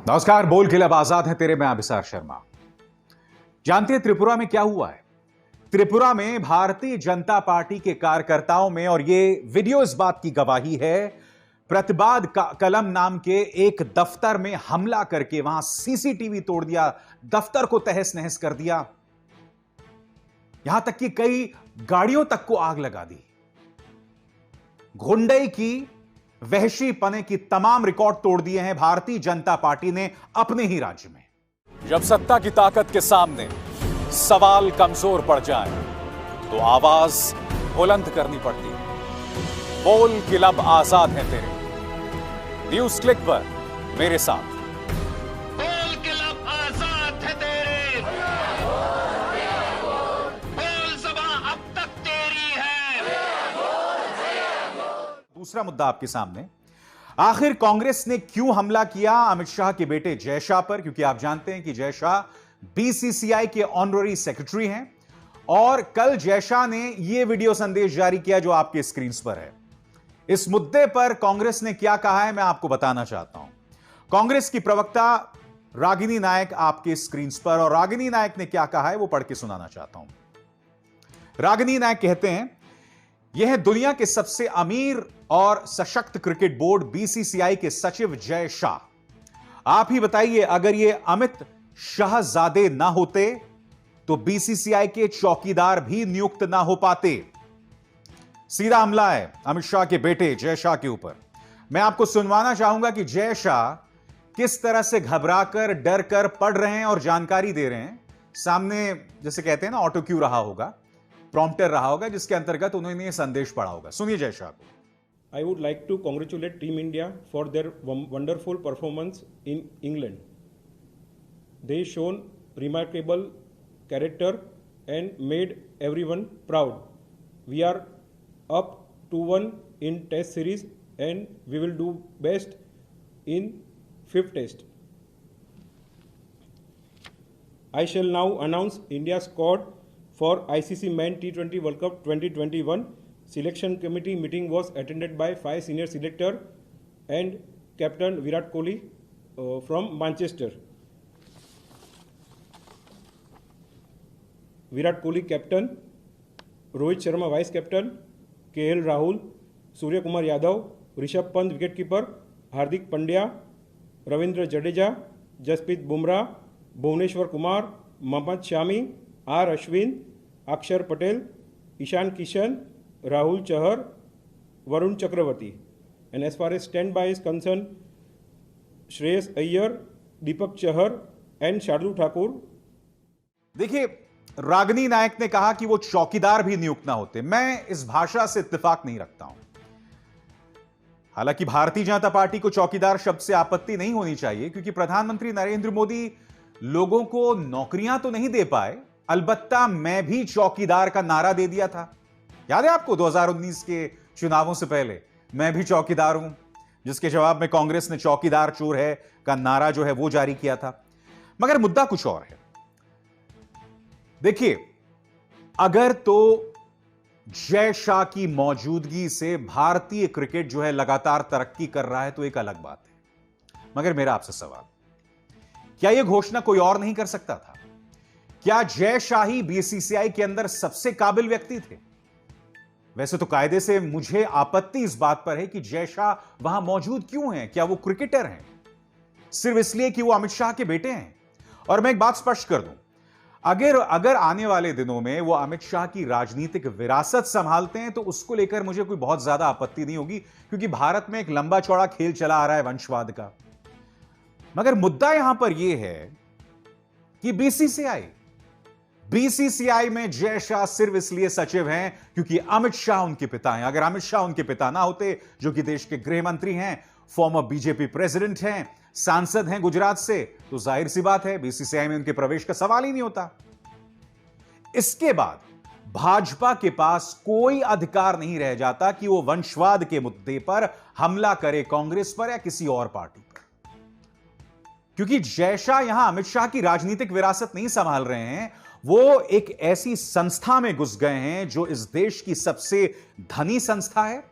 नमस्कार। बोल क्लब आजाद है तेरे में अभिसार शर्मा। जानते हैं त्रिपुरा में क्या हुआ है? त्रिपुरा में भारतीय जनता पार्टी के कार्यकर्ताओं में, और यह वीडियो इस बात की गवाही है, प्रतिबाद कलम नाम के एक दफ्तर में हमला करके वहां सीसीटीवी तोड़ दिया, दफ्तर को तहस नहस कर दिया, यहां तक कि कई गाड़ियों तक को आग लगा दी। गुंडई की वहशी पने की तमाम रिकॉर्ड तोड़ दिए हैं भारतीय जनता पार्टी ने अपने ही राज्य में। जब सत्ता की ताकत के सामने सवाल कमजोर पड़ जाए तो आवाज बुलंद करनी पड़ती है। बोल क्लब आजाद है तेरे। न्यूज क्लिक पर मेरे साथ। बोल क्लब आजाद है तेरे। बोल सभा अब तक तेरी है। दूसरा मुद्दा आपके सामने, आखिर कांग्रेस ने क्यों हमला किया अमित शाह के बेटे जय शाह पर? क्योंकि आप जानते हैं कि जय शाह बीसीसीआई के ऑनररी सेक्रेटरी हैं और कल जय शाह ने यह वीडियो संदेश जारी किया जो आपके स्क्रीन पर है। इस मुद्दे पर कांग्रेस ने क्या कहा है मैं आपको बताना चाहता हूं। कांग्रेस की प्रवक्ता रागिनी नायक आपके स्क्रीन पर, और रागिनी नायक ने क्या कहा है वो पढ़ के सुनाना चाहता हूं। रागिनी नायक कहते हैं, यह दुनिया के सबसे अमीर और सशक्त क्रिकेट बोर्ड बीसीसीआई के सचिव जय शाह। आप ही बताइए, अगर यह अमित शाहजादे ना होते तो बीसीसीआई के चौकीदार भी नियुक्त ना हो पाते। सीधा हमला है अमित शाह के बेटे जय शाह के ऊपर। मैं आपको सुनवाना चाहूंगा कि जय शाह किस तरह से घबराकर, डर कर पढ़ रहे हैं और जानकारी दे रहे हैं। सामने जैसे कहते हैं ना, ऑटो क्यू रहा होगा, प्रॉम्प्टर रहा होगा, जिसके अंतर्गत उन्होंने यह संदेश पढ़ा होगा। सुनिए जय शाह को। I would like to congratulate Team India for their wonderful performance in England. They shown remarkable character and made everyone proud. We are up 2-1 in Test series and we will do best in 5th Test. I shall now announce India's squad for ICC Men T20 World Cup 2021. Selection committee meeting was attended by 5 senior selector and Captain Virat Kohli from Manchester. Virat Kohli captain, Rohit Sharma vice captain, KL Rahul, Surya Kumar Yadav, Rishabh Pant wicketkeeper, Hardik Pandya, Ravindra Jadeja, Jasprit Bumrah, Bhuvneshwar Kumar, Mohammad Shami, R Ashwin, Akshar Patel, Ishan Kishan, Rahul Chahar, Varun Chakravarti. And as far as standby is concerned, Shreyas Iyer, Deepak Chahar and Shardul Thakur. देखिए, रागिनी नायक ने कहा कि वो चौकीदार भी नियुक्त ना होते। मैं इस भाषा से इत्तेफाक नहीं रखता हूं। हालांकि भारतीय जनता पार्टी को चौकीदार शब्द से आपत्ति नहीं होनी चाहिए, क्योंकि प्रधानमंत्री नरेंद्र मोदी लोगों को नौकरियां तो नहीं दे पाए, अलबत्ता मैं भी चौकीदार का नारा दे दिया था। याद है आपको 2019 के चुनावों से पहले, मैं भी चौकीदार हूं, जिसके जवाब में कांग्रेस ने चौकीदार चोर है का नारा जो है वो जारी किया था। मगर मुद्दा कुछ और है। देखिए, अगर तो जय शाह की मौजूदगी से भारतीय क्रिकेट जो है लगातार तरक्की कर रहा है तो एक अलग बात है। मगर मेरा आपसे सवाल, क्या यह घोषणा कोई और नहीं कर सकता था? क्या जय शाह ही बीसीसीआई के अंदर सबसे काबिल व्यक्ति थे? वैसे तो कायदे से मुझे आपत्ति इस बात पर है कि जय शाह वहां मौजूद क्यों हैं? क्या वो क्रिकेटर हैं सिर्फ इसलिए कि वो अमित शाह के बेटे हैं? और मैं एक बात स्पष्ट कर दूं, अगर आने वाले दिनों में वो अमित शाह की राजनीतिक विरासत संभालते हैं तो उसको लेकर मुझे कोई बहुत ज्यादा आपत्ति नहीं होगी, क्योंकि भारत में एक लंबा चौड़ा खेल चला आ रहा है वंशवाद का। मगर मुद्दा यहां पर यह है कि बीसीसीआई में जय शाह सिर्फ इसलिए सचिव हैं क्योंकि अमित शाह उनके पिता हैं। अगर अमित शाह उनके पिता ना होते, जो कि देश के गृह मंत्री हैं, फॉर्मर बीजेपी प्रेसिडेंट हैं, सांसद हैं गुजरात से, तो जाहिर सी बात है बीसीसीआई में उनके प्रवेश का सवाल ही नहीं होता। इसके बाद भाजपा के पास कोई अधिकार नहीं रह जाता कि वो वंशवाद के मुद्दे पर हमला करे कांग्रेस पर या किसी और पार्टी पर, क्योंकि जय शाह यहां अमित शाह की राजनीतिक विरासत नहीं संभाल रहे हैं, वो एक ऐसी संस्था में घुस गए हैं जो इस देश की सबसे धनी संस्था है,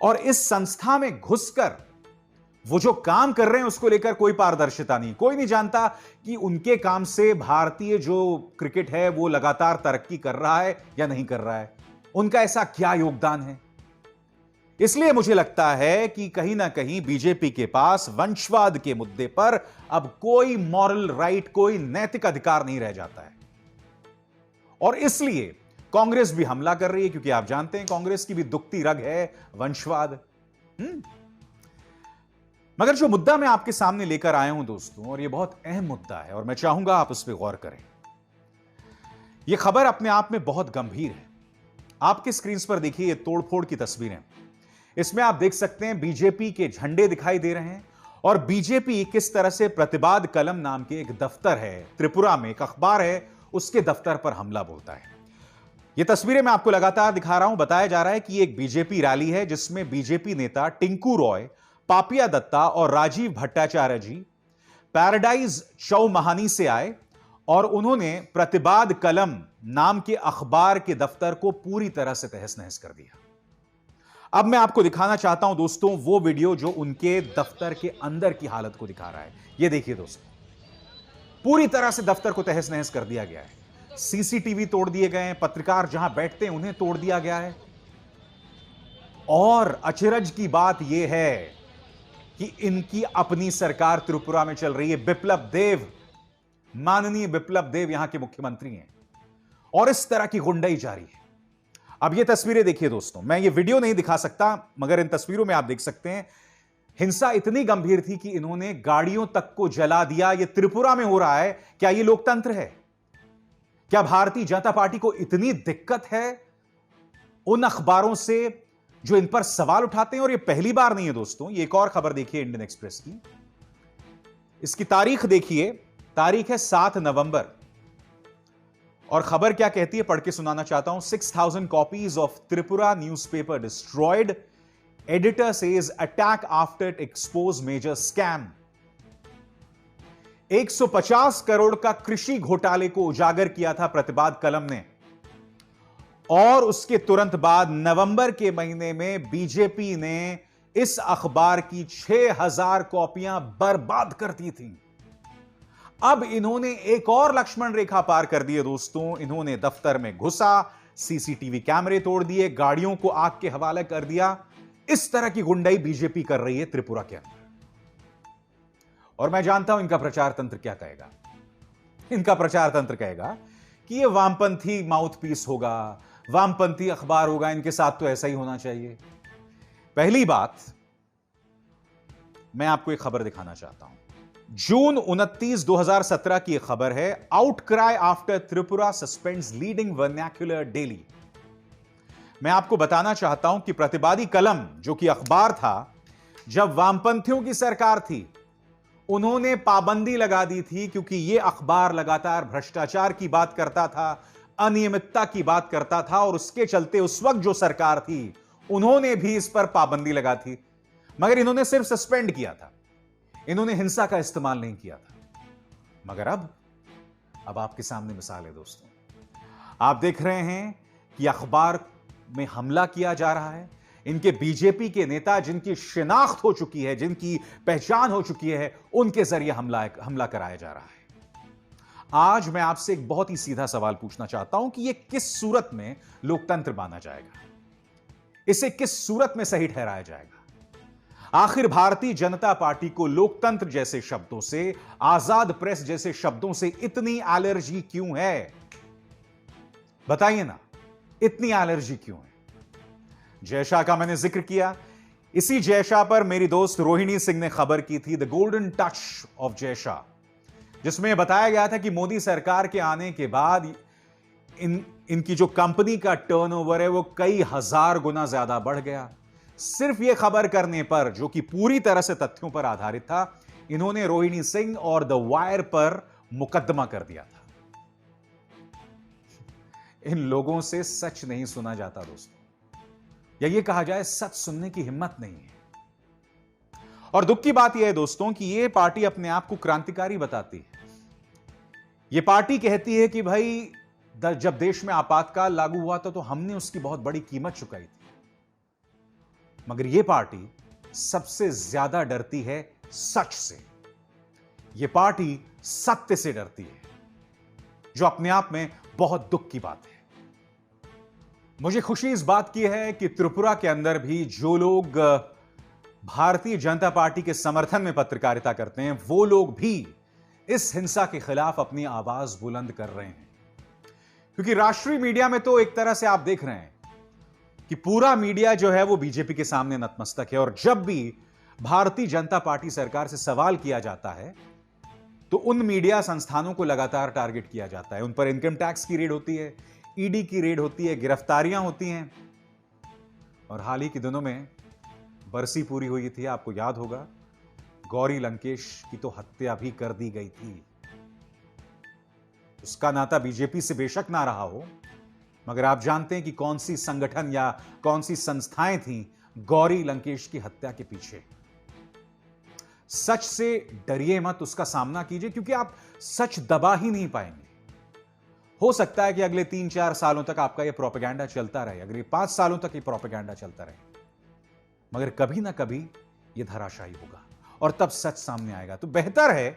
और इस संस्था में घुसकर वो जो काम कर रहे हैं उसको लेकर कोई पारदर्शिता नहीं, कोई नहीं जानता कि उनके काम से भारतीय जो क्रिकेट है वो लगातार तरक्की कर रहा है या नहीं कर रहा है, उनका ऐसा क्या योगदान है। इसलिए मुझे लगता है कि कहीं ना कहीं बीजेपी के पास वंशवाद के मुद्दे पर अब कोई मॉरल राइट, कोई नैतिक अधिकार नहीं रह जाता है। और इसलिए कांग्रेस भी हमला कर रही है, क्योंकि आप जानते हैं कांग्रेस की भी दुखती रग है वंशवाद। मगर जो मुद्दा मैं आपके सामने लेकर आया हूं दोस्तों, और यह बहुत अहम मुद्दा है और मैं चाहूंगा आप उस पर गौर करें। यह खबर अपने आप में बहुत गंभीर है। आपके स्क्रीन पर देखिए, ये तोड़फोड़ की तस्वीरें। इसमें आप देख सकते हैं बीजेपी के झंडे दिखाई दे रहे हैं और बीजेपी किस तरह से प्रतिबाद कलम नाम के एक दफ्तर है त्रिपुरा में, एक अखबार है, उसके दफ्तर पर हमला बोलता है। यह तस्वीरें मैं आपको लगातार दिखा रहा हूं। बताया जा रहा है कि एक बीजेपी रैली है जिसमें बीजेपी नेता टिंकू रॉय, पापिया दत्ता और राजीव भट्टाचार्य जी पैराडाइज चौमहानी से आए और उन्होंने प्रतिबाद कलम नाम के अखबार के दफ्तर को पूरी तरह से तहस नहस कर दिया। अब मैं आपको दिखाना चाहता हूं दोस्तों वो वीडियो जो उनके दफ्तर के अंदर की हालत को दिखा रहा है। यह देखिए दोस्तों, पूरी तरह से दफ्तर को तहस नहस कर दिया गया है। सीसीटीवी तोड़ दिए गए हैं, पत्रकार जहां बैठते हैं उन्हें तोड़ दिया गया है। और अचरज की बात यह है कि इनकी अपनी सरकार त्रिपुरा में चल रही है। बिप्लब देव, माननीय बिप्लब देव यहां के मुख्यमंत्री हैं और इस तरह की गुंडाई जारी है। अब ये तस्वीरें देखिए दोस्तों, मैं ये वीडियो नहीं दिखा सकता मगर इन तस्वीरों में आप देख सकते हैं हिंसा इतनी गंभीर थी कि इन्होंने गाड़ियों तक को जला दिया। ये त्रिपुरा में हो रहा है। क्या ये लोकतंत्र है? क्या भारतीय जनता पार्टी को इतनी दिक्कत है उन अखबारों से जो इन पर सवाल उठाते हैं? और ये पहली बार नहीं है दोस्तों। ये एक और खबर देखिए इंडियन एक्सप्रेस की, इसकी तारीख देखिए, तारीख है 7 नवंबर और खबर क्या कहती है पढ़ के सुनाना चाहता हूं। 6000 copies of Tripura newspaper destroyed, editor says attack after expose major scam. 150 crore का कृषि घोटाले को उजागर किया था प्रतिबाद कलम ने और उसके तुरंत बाद नवंबर के महीने में बीजेपी ने इस अखबार की 6000 कॉपियां बर्बाद कर दी थी। अब इन्होंने एक और लक्ष्मण रेखा पार कर दी है दोस्तों। इन्होंने दफ्तर में घुसा, सीसीटीवी कैमरे तोड़ दिए, गाड़ियों को आग के हवाले कर दिया। इस तरह की गुंडाई बीजेपी कर रही है त्रिपुरा के अंदर। और मैं जानता हूं इनका प्रचार तंत्र क्या कहेगा। इनका प्रचार तंत्र कहेगा कि यह वामपंथी माउथपीस होगा, वामपंथी अखबार होगा, इनके साथ तो ऐसा ही होना चाहिए। पहली बात, मैं आपको एक खबर दिखाना चाहता हूं। जून 29, 2017 की एक खबर है। Outcry after Tripura suspends leading vernacular daily. मैं आपको बताना चाहता हूं कि प्रतिबादी कलम जो कि अखबार था, जब वामपंथियों की सरकार थी उन्होंने पाबंदी लगा दी थी, क्योंकि यह अखबार लगातार भ्रष्टाचार की बात करता था, अनियमितता की बात करता था और उसके चलते उस वक्त जो सरकार थी उन्होंने भी इस पर पाबंदी लगा थी। मगर इन्होंने सिर्फ सस्पेंड किया था, इन्होंने हिंसा का इस्तेमाल नहीं किया था। मगर अब आपके सामने मिसाल है दोस्तों। आप देख रहे हैं कि अखबार में हमला किया जा रहा है। इनके बीजेपी के नेता जिनकी शिनाख्त हो चुकी है, जिनकी पहचान हो चुकी है, उनके जरिए हमला कराया जा रहा है। आज मैं आपसे एक बहुत ही सीधा सवाल पूछना चाहता हूं कि यह किस सूरत में लोकतंत्र माना जाएगा, इसे किस सूरत में सही ठहराया जाएगा? आखिर भारतीय जनता पार्टी को लोकतंत्र जैसे शब्दों से, आजाद प्रेस जैसे शब्दों से इतनी एलर्जी क्यों है? बताइए ना, इतनी एलर्जी क्यों है? जय शाह का मैंने जिक्र किया, इसी जय शाह पर मेरी दोस्त रोहिणी सिंह ने खबर की थी, the golden touch of Jay Shah, जिसमें बताया गया था कि मोदी सरकार के आने के बाद इनकी जो कंपनी का टर्नओवर है वो कई हजार गुना ज्यादा बढ़ गया। सिर्फ यह खबर करने पर, जो कि पूरी तरह से तथ्यों पर आधारित था, इन्होंने रोहिणी सिंह और द वायर पर मुकदमा कर दिया था। इन लोगों से सच नहीं सुना जाता दोस्तों, या यह कहा जाए सच सुनने की हिम्मत नहीं है। और दुख की बात यह है दोस्तों कि यह पार्टी अपने आप को क्रांतिकारी बताती है। यह पार्टी कहती है कि भाई जब देश में आपातकाल लागू हुआ था तो हमने उसकी बहुत बड़ी कीमत चुकाई थी। मगर यह पार्टी सबसे ज्यादा डरती है सच से। यह पार्टी सत्य से डरती है, जो अपने आप में बहुत दुख की बात है। मुझे खुशी इस बात की है कि त्रिपुरा के अंदर भी जो लोग भारतीय जनता पार्टी के समर्थन में पत्रकारिता करते हैं, वो लोग भी इस हिंसा के खिलाफ अपनी आवाज बुलंद कर रहे हैं। क्योंकि राष्ट्रीय मीडिया में तो एक तरह से आप देख रहे हैं कि पूरा मीडिया जो है वो बीजेपी के सामने नतमस्तक है, और जब भी भारतीय जनता पार्टी सरकार से सवाल किया जाता है तो उन मीडिया संस्थानों को लगातार टारगेट किया जाता है। उन पर इनकम टैक्स की रेड होती है, ईडी की रेड होती है, गिरफ्तारियां होती हैं। और हाल ही के दिनों में बरसी पूरी हुई थी, आपको याद होगा, गौरी लंकेश की तो हत्या भी कर दी गई थी। उसका नाता बीजेपी से बेशक ना रहा हो, मगर आप जानते हैं कि कौन सी संगठन या कौन सी संस्थाएं थीं गौरी लंकेश की हत्या के पीछे। सच से डरिए मत, उसका सामना कीजिए, क्योंकि आप सच दबा ही नहीं पाएंगे। हो सकता है कि अगले 3-4 सालों तक आपका यह प्रोपेगेंडा चलता रहे, अगले 5 सालों तक यह प्रोपेगेंडा चलता रहे, मगर कभी ना कभी यह धराशायी होगा और तब सच सामने आएगा। तो बेहतर है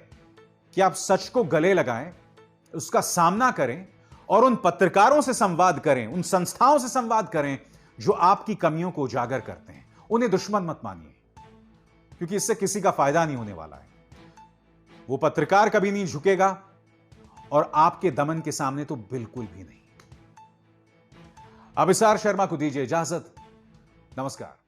कि आप सच को गले लगाएं, उसका सामना करें और उन पत्रकारों से संवाद करें, उन संस्थाओं से संवाद करें जो आपकी कमियों को उजागर करते हैं। उन्हें दुश्मन मत मानिए, क्योंकि इससे किसी का फायदा नहीं होने वाला है। वो पत्रकार कभी नहीं झुकेगा और आपके दमन के सामने तो बिल्कुल भी नहीं। अभिसार शर्मा को दीजिए इजाजत। नमस्कार।